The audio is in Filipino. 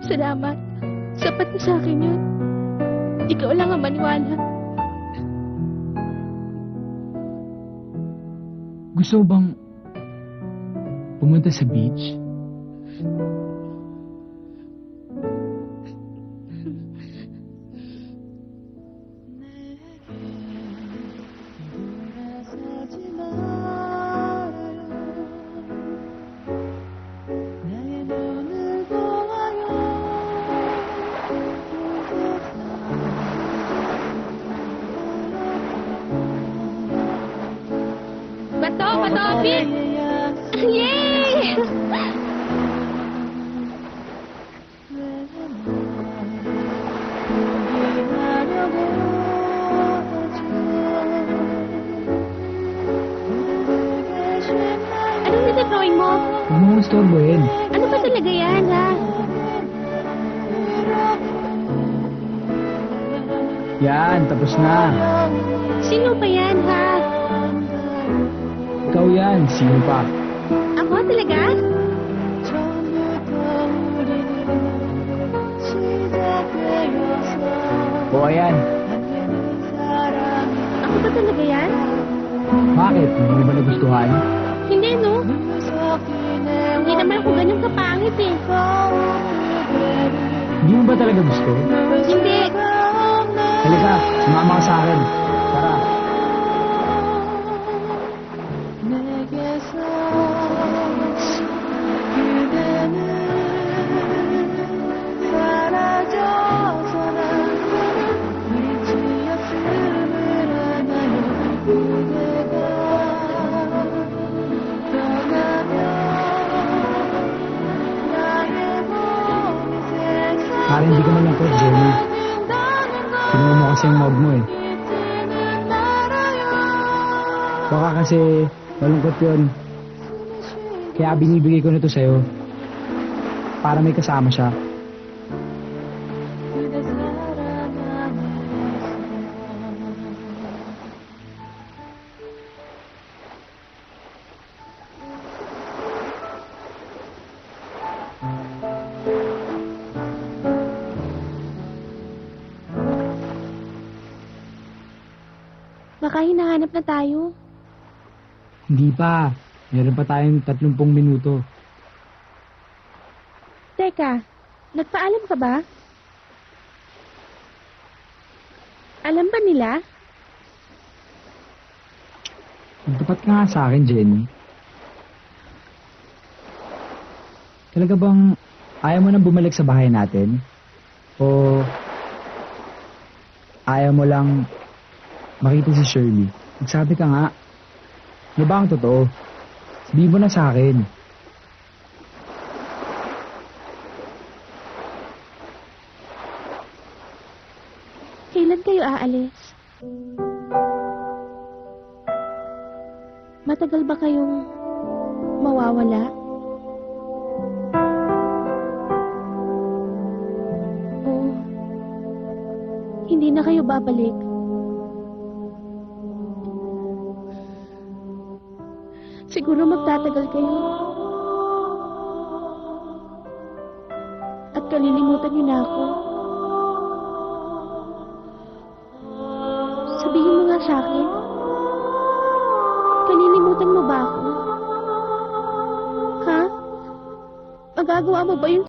Salamat. Sapat na sa akin yun. Ikaw lang ang maniwala. Gusto mo bang pumunta sa beach? Bato! Bato! Pit! Yay! Anong nasa-drawing mo? Huwag mo kong istorbohin. Ano ba talaga yan, ha? Yan, tapos na. Sino ba yan, ha? Ikaw yan, sino pa? Ako talaga? O ayan, Ako ba talaga yan? bakit? Hindi mo ba nagustuhan? Hindi, no? Hindi naman ako ganyan kapangit, eh. Hindi mo ba talaga gusto? Hindi. Halika, sumama ka sa akin. Tara. Parang hindi ka malungkot, Jenny. Kinuha mo kasi yung mug mo eh. Baka kasi malungkot yun. Kaya binibigay ko na to sa'yo. Para may kasama siya. Baka hinahanap na tayo. Hindi pa. Meron pa tayong 30 minuto. Teka, nagpaalam ka ba? Alam ba nila? Magtapat ka nga sa akin, Jenny. Talaga bang ayaw mo nang bumalik sa bahay natin? O ayaw mo lang makita si Shirley? Magsabi ka nga. Ano ba ang totoo? Sabihin mo na sa akin. Kailan kayo aalis? Matagal ba kayong mawawala? O hindi na kayo babalik? Siguro magtatagal kayo. At kalilimutan niyo na ako. Sabihin mo nga sa akin. Kalilimutan mo ba ako? Ha? Magagawa mo ba yung